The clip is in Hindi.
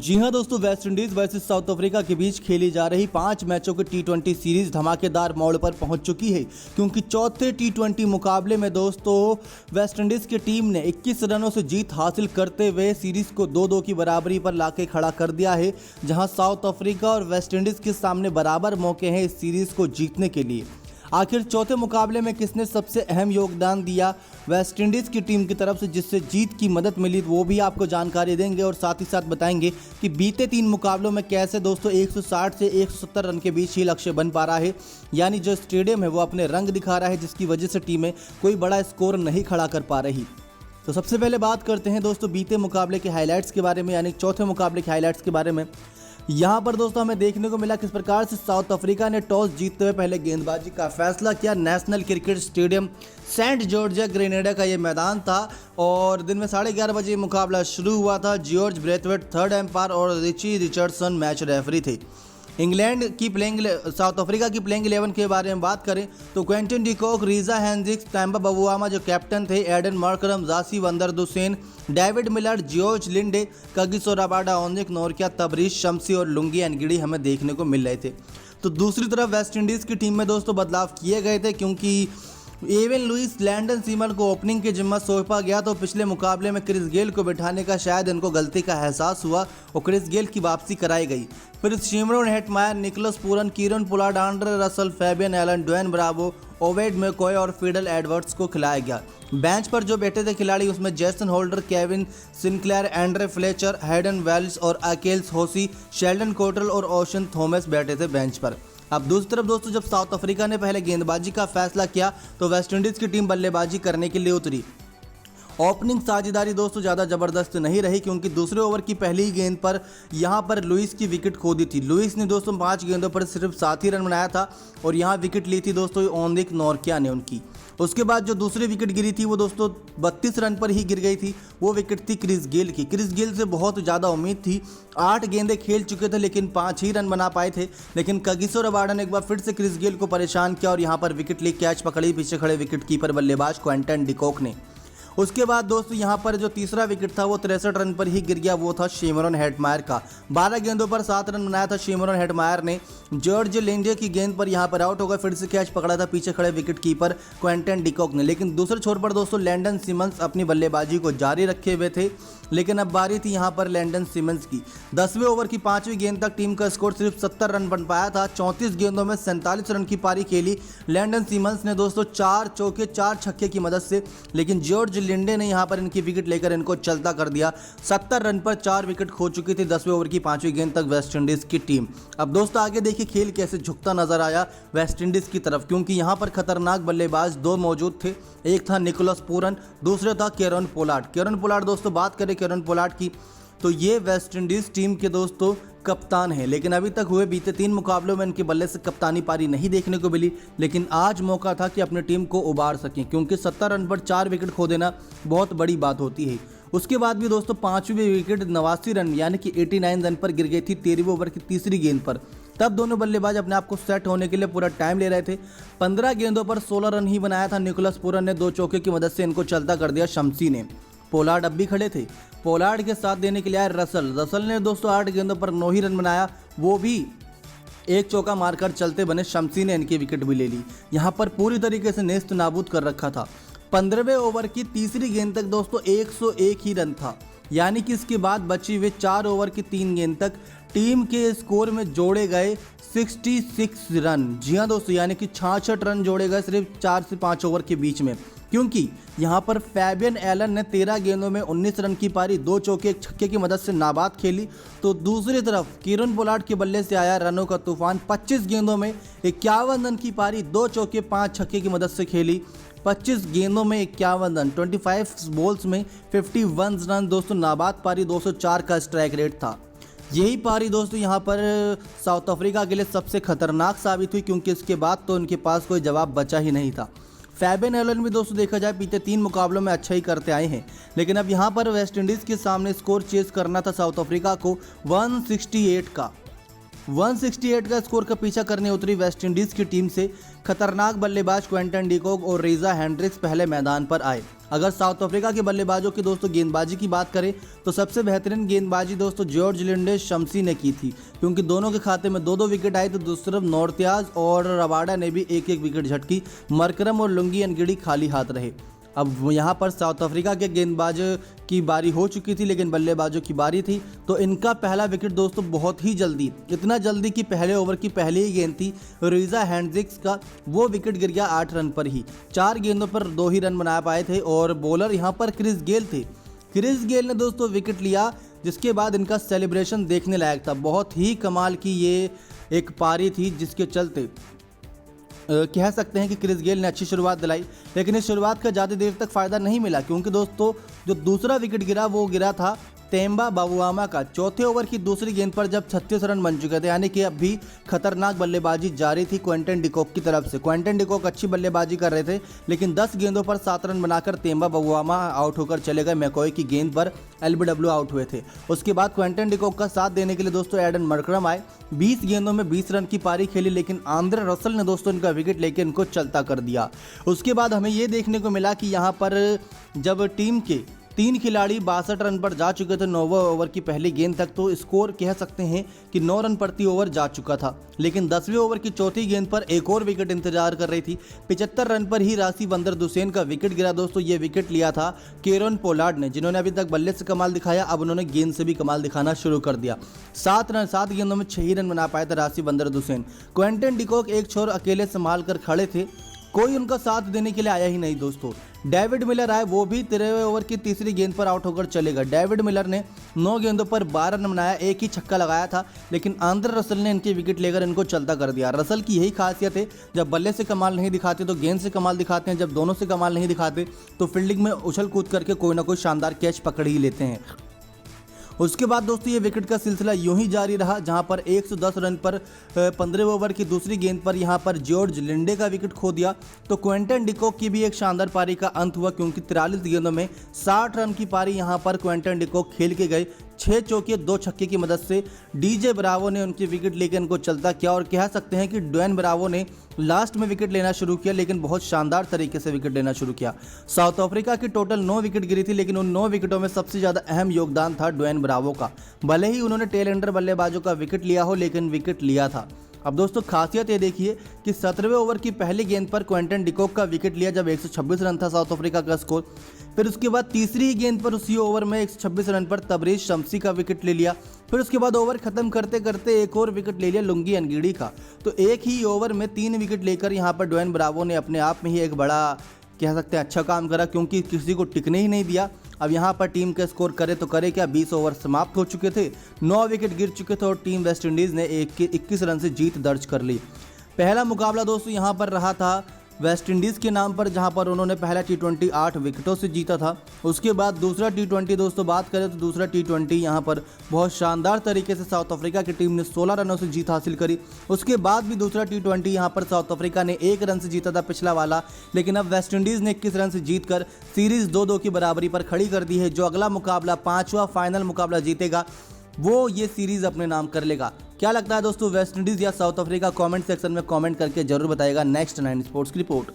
जी हां दोस्तों, West Indies versus south Africa के बीच खेली जा रही 5 मैचों की टी20 सीरीज धमाकेदार मोड़ पर पहुंच चुकी है, क्योंकि चौथे टी20 मुकाबले में दोस्तों वेस्ट इंडीज की टीम ने 21 रनों से जीत हासिल करते हुए सीरीज को 2-2 की बराबरी पर लाके खड़ा कर दिया है। जहां साउथ अफ्रीका और वेस्ट इंडीज के सामने बराबर मौके हैं इस सीरीज को जीतने के लिए। आखिर चौथे मुकाबले में किसने सबसे अहम योगदान दिया वेस्ट इंडीज़ की टीम की तरफ से, जिससे जीत की मदद मिली, वो भी आपको जानकारी देंगे और साथ ही साथ बताएंगे कि बीते 3 मुकाबलों में कैसे दोस्तों 160 से 170 रन के बीच ही लक्ष्य बन पा रहा है। यानी जो स्टेडियम है वो अपने रंग दिखा रहा है, जिसकी वजह से टीमें कोई बड़ा स्कोर नहीं खड़ा कर पा रही। तो सबसे पहले बात करते हैं दोस्तों बीते मुकाबले के हाईलाइट्स के बारे में, यानी चौथे मुकाबले के हाईलाइट्स के बारे में। यहाँ पर दोस्तों हमें देखने को मिला किस प्रकार से साउथ अफ्रीका ने टॉस जीतते हुए पहले गेंदबाजी का फैसला किया। National cricket stadium Saint George Grenada का ये मैदान था और दिन में 11:30 बजे मुकाबला शुरू हुआ था। जॉर्ज ब्रेथवेट थर्ड एम्पायर और रिची रिचर्डसन मैच रेफरी थे। इंग्लैंड की साउथ अफ्रीका की प्लेइंग 11 के बारे में बात करें तो Quinton de Kock, Reeza Hendricks, Temba Bavuma जो कैप्टन थे, Aiden Markram, Rassie van der Dussen, David Miller, George Linde, Kagiso Rabada, ओनिक नोरकिया, तबरीश शम्सी और लुंगी एनगिडी हमें देखने को मिल रहे थे। तो दूसरी तरफ वेस्ट इंडीज़ की टीम में दोस्तों बदलाव किए गए थे, क्योंकि एवन लुइस, लैंडन सीमन को ओपनिंग की जिम्मा सौंपा गया। तो पिछले मुकाबले में क्रिस गेल को बिठाने का शायद इनको गलती का एहसास हुआ और क्रिस गेल की वापसी कराई गई। फिर Shimron Hetmyer, Nicholas Pooran, Kieron Pollard, Andre Russell, Fabian Allen, Dwayne Bravo, Obed McCoy और फिडल एडवर्ड्स को खिलाया गया। बेंच पर जो बैठे थे खिलाड़ी उसमें Jason Holder, Kevin Sinclair, Andre Fletcher, Hayden Walsh और अकेल्स होसी, शेल्डन कोटरल और ओशन थॉमस बैठे थे बेंच पर। अब दूसरी तरफ दोस्तों जब साउथ अफ्रीका ने पहले गेंदबाजी का फैसला किया तो वेस्ट इंडीज़ की टीम बल्लेबाजी करने के लिए उतरी। ओपनिंग साझेदारी दोस्तों ज़्यादा ज़बरदस्त नहीं रही, क्योंकि दूसरे ओवर की पहली गेंद पर यहां पर लुइस की विकेट खो दी थी। लुइस ने दोस्तों 5 गेंदों पर सिर्फ 7 ही रन बनाया था और यहां विकेट ली थी दोस्तों ओनिक नोरकिया ने उनकी। उसके बाद जो दूसरी विकेट गिरी थी वो दोस्तों 32 रन पर ही गिर गई थी। वो विकेट थी क्रिस गेल की। क्रिस गेल से बहुत ज़्यादा उम्मीद थी, 8 गेंदें खेल चुके थे लेकिन 5 ही रन बना पाए थे। लेकिन कगिसो रबाडा ने एक बार फिर से क्रिस गेल को परेशान किया और यहाँ पर विकेट ली, कैच पकड़ी पीछे खड़े विकेट कीपर बल्लेबाज क्विंटन डिकॉक ने। उसके बाद दोस्तों यहाँ पर जो तीसरा विकेट था वो 63 रन पर ही गिर गया, वो था शिमरन हेटमायर का। 12 गेंदों पर 7 रन बनाया था शिमरन हेटमायर ने। जॉर्ज लिंडे की गेंद पर यहाँ पर आउट हो गया, फिर से कैच पकड़ा था पीछे खड़े विकेट कीपर क्विंटन डिकॉक ने। लेकिन दूसरे छोर पर दोस्तों लैंडन सिमंस अपनी बल्लेबाजी को जारी रखे हुए थे, लेकिन अब बारी थी यहाँ पर लैंडन सिमंस की। 10वें ओवर की 5वीं गेंद तक टीम का स्कोर सिर्फ 70 रन बन पाया था। 34 गेंदों में 47 रन की पारी खेली लैंडन सिमंस ने दोस्तों, 4 चौके 4 छक्के की मदद से। लेकिन जॉर्ज लिंडे ने यहाँ पर इनकी विकेट लेकर इनको चलता कर दिया। 70 रन पर 4 विकेट खो चुकी थी 10वें ओवर की 5वीं गेंद तक वेस्ट इंडीज़ की टीम। अब दोस्तों आगे देखिए खेल कैसे झुकता नजर आया वेस्ट इंडीज़ की तरफ, क्योंकि यहाँ पर खतरनाक बल्लेबाज 2 मौजूद थे। एक था निकोलस पूरन, दूसरा था केरन पोलार्ड। केरन पोलार्ड दोस्तों बात करें केरन पोलार्ड की तो ये वेस्ट इंडीज़ टीम के दोस्तों कप्तान है, लेकिन अभी तक हुए बीते 3 मुकाबलों में इनके बल्ले से कप्तानी पारी नहीं देखने को मिली। लेकिन आज मौका था कि अपनी टीम को उबार सकें, क्योंकि 70 रन पर 4 विकेट खो देना बहुत बड़ी बात होती है। उसके बाद भी दोस्तों 5वीं विकेट 89 रन यानी कि 89 रन पर गिर गई थी 13वें ओवर की तीसरी गेंद पर। तब दोनों बल्लेबाज अपने आप को सेट होने के लिए पूरा टाइम ले रहे थे। 15 गेंदों पर 16 रन ही बनाया था निकोलस पूरन ने। 2 चौके की मदद से इनको चलता कर दिया शम्सी ने। पोलार्ड अब भी खड़े थे। पोलार्ड के साथ देने के लिए आए रसल ने दोस्तों 8 गेंदों पर 9 ही रन बनाया, वो भी एक चौका मारकर चलते बने शम्सी ने इनकी विकेट भी ले ली। यहाँ पर पूरी तरीके से नेस्त नाबूद कर रखा था। 15वें ओवर की तीसरी गेंद तक दोस्तों 101 ही रन था, यानी कि इसके बाद बची हुए 4 ओवर की 3 गेंद तक टीम के स्कोर में जोड़े गए 66 रन। जी हाँ दोस्तों, यानी कि 66 रन जोड़े गए सिर्फ 4 से 5 ओवर के बीच में, क्योंकि यहाँ पर फैबियन एलन ने 13 गेंदों में 19 रन की पारी 2 चौके 1 छक्के की मदद से नाबाद खेली। तो दूसरी तरफ कीरन पोलार्ड के बल्ले से आया रनों का तूफान। 25 गेंदों में 51 रन की पारी 2 चौके 5 छक्के की मदद से खेली। 25 गेंदों में 51 रन, 25 बॉल्स में 51 रन दोस्तों, नाबाद पारी। 204 का स्ट्राइक रेट था। यही पारी दोस्तों यहाँ पर साउथ अफ्रीका के लिए सबसे खतरनाक साबित हुई, क्योंकि इसके बाद तो उनके पास कोई जवाब बचा ही नहीं था। फैबियन एलन भी दोस्तों देखा जाए बीते 3 मुकाबलों में अच्छा ही करते आए हैं, लेकिन अब यहाँ पर वेस्ट इंडीज़ के सामने स्कोर चेस करना था साउथ अफ्रीका को 168 का। 168 का स्कोर का पीछा करने उतरी वेस्टइंडीज की टीम से खतरनाक बल्लेबाज क्विंटन डिकॉक और रेजा हेंड्रिक्स पहले मैदान पर आए। अगर साउथ अफ्रीका के बल्लेबाजों की दोस्तों गेंदबाजी की बात करें तो सबसे बेहतरीन गेंदबाजी दोस्तों जॉर्ज लिंडे शम्सी ने की थी, क्योंकि दोनों के खाते में 2-2 विकेट आए। तो दूसरी तरफ नॉर्थियाज और रबाडा ने भी 1-1 विकेट झटकी। मरकरम और लुंगी एनगिडी खाली हाथ रहे। अब यहाँ पर साउथ अफ्रीका के गेंदबाज की बारी हो चुकी थी, लेकिन बल्लेबाजों की बारी थी। तो इनका पहला विकेट दोस्तों बहुत ही जल्दी, इतना जल्दी कि पहले ओवर की पहली ही गेंद थी रेजा हेंड्रिक्स का, वो विकेट गिर गया 8 रन पर ही। 4 गेंदों पर 2 ही रन बना पाए थे और बॉलर यहाँ पर क्रिस गेल थे। क्रिस गेल ने दोस्तों विकेट लिया, जिसके बाद इनका सेलिब्रेशन देखने लायक था। बहुत ही कमाल की ये एक पारी थी, जिसके चलते कह सकते हैं कि क्रिस गेल ने अच्छी शुरुआत दिलाई। लेकिन इस शुरुआत का ज़्यादा देर तक फ़ायदा नहीं मिला, क्योंकि दोस्तों जो दूसरा विकेट गिरा वो गिरा था तेम्बा बावुआमा का। चौथे ओवर की दूसरी गेंद पर जब 36 रन बन चुके थे, यानी कि अब भी खतरनाक बल्लेबाजी जारी थी क्विंटन डिकॉक की तरफ से। क्विंटन डिकॉक अच्छी बल्लेबाजी कर रहे थे, लेकिन 10 गेंदों पर 7 रन बनाकर तेम्बा बावुआमा आउट होकर चले गए। मैकॉय की गेंद पर एलबीडब्ल्यू आउट हुए थे। उसके बाद क्विंटन डिकॉक का साथ देने के लिए दोस्तों एडन मरकरम आए। 20 गेंदों में 20 रन की पारी खेली, लेकिन आंद्रे रसल ने दोस्तों इनका विकेट लेकर इनको चलता कर दिया। उसके बाद हमें ये देखने को मिला कि यहाँ पर जब टीम के 3 खिलाड़ी 62 रन पर जा चुके थे 9वें ओवर की पहली गेंद तक, तो स्कोर कह सकते हैं कि 9 रन प्रति ओवर जा चुका था। लेकिन 10वें ओवर की चौथी गेंद पर एक और विकेट इंतजार कर रही थी। 75 रन पर ही रासी वंदर दुसेन का विकेट गिरा। दोस्तों ये विकेट लिया था केरन पोलार्ड ने, जिन्होंने अभी तक बल्ले से कमाल दिखाया, अब उन्होंने गेंद से भी कमाल दिखाना शुरू कर दिया। 7 गेंदों में 6 ही रन बना पाए थे रासी वंदर दुसेन। क्विंटन डिकॉक एक छोर अकेले संभाल कर खड़े थे, कोई उनका साथ देने के लिए आया ही नहीं दोस्तों। डेविड मिलर आए, वो भी 13वें ओवर की तीसरी गेंद पर आउट होकर चलेगा। डेविड मिलर ने 9 गेंदों पर 12 रन बनाया, एक ही छक्का लगाया था, लेकिन आंद्रे रसल ने इनके विकेट लेकर इनको चलता कर दिया। रसल की यही खासियत है, जब बल्ले से कमाल नहीं दिखाते तो गेंद से कमाल दिखाते हैं, जब दोनों से कमाल नहीं दिखाते तो फील्डिंग में उछल कूद करके कोई ना कोई शानदार कैच पकड़ ही लेते हैं। उसके बाद दोस्तों ये विकेट का सिलसिला यूं ही जारी रहा, जहां पर 110 रन पर 15वें ओवर की दूसरी गेंद पर यहां पर जॉर्ज लिंडे का विकेट खो दिया। तो क्विंटन डिकॉक की भी एक शानदार पारी का अंत हुआ, क्योंकि 43 गेंदों में 60 रन की पारी यहां पर क्विंटन डिकॉक खेल के गए। 6 चौके 2 छक्के की मदद से डीजे ब्रावो ने उनकी विकेट लेकर इनको चलता किया। और कह सकते हैं कि ड्वेन ब्रावो ने लास्ट में विकेट लेना शुरू किया, लेकिन बहुत शानदार तरीके से विकेट लेना शुरू किया। साउथ अफ्रीका की टोटल 9 विकेट गिरी थी, लेकिन उन 9 विकेटों में सबसे ज़्यादा अहम योगदान था ड्वेन ब्रावो का। भले ही उन्होंने टेल एंडर बल्लेबाजों का विकेट लिया हो, लेकिन विकेट लिया था। अब दोस्तों खासियत ये देखिए कि 17वें ओवर की पहली गेंद पर क्विंटन डिकॉक का विकेट लिया, जब 126 रन था साउथ अफ्रीका का स्कोर। फिर उसके बाद तीसरी ही गेंद पर उसी ओवर में 126 रन पर तबरेज शम्सी का विकेट ले लिया। फिर उसके बाद ओवर खत्म करते करते एक और विकेट ले लिया लुंगी एनगिडी का। तो एक ही ओवर में 3 विकेट लेकर यहाँ पर ड्वेन ब्रावो ने अपने आप में ही एक बड़ा कह सकते हैं अच्छा काम करा, क्योंकि किसी को टिकने ही नहीं दिया। अब यहाँ पर टीम का स्कोर करे तो करे क्या, 20 ओवर समाप्त हो चुके थे, 9 विकेट गिर चुके थे और टीम वेस्ट इंडीज़ ने 21 रन से जीत दर्ज कर ली। पहला मुकाबला दोस्तों यहाँ पर रहा था वेस्ट इंडीज़ के नाम पर, जहां पर उन्होंने पहला T20 8 विकेटों से जीता था। उसके बाद दूसरा T20 दोस्तों बात करें तो दूसरा T20 यहां पर बहुत शानदार तरीके से साउथ अफ्रीका की टीम ने 16 रनों से जीत हासिल करी। उसके बाद भी दूसरा T20 यहां पर साउथ अफ्रीका ने 1 रन से जीता था पिछला वाला, लेकिन अब वेस्ट इंडीज़ ने 21 रन से जीतकर सीरीज़ 2-2 की बराबरी पर खड़ी कर दी है। जो अगला मुकाबला 5वां फाइनल मुकाबला जीतेगा वो ये सीरीज़ अपने नाम कर लेगा। क्या लगता है दोस्तों, वेस्ट इंडीज़ या साउथ अफ्रीका? कमेंट सेक्शन में कमेंट करके जरूर बताइएगा। नेक्स्ट 9 स्पोर्ट्स की रिपोर्ट।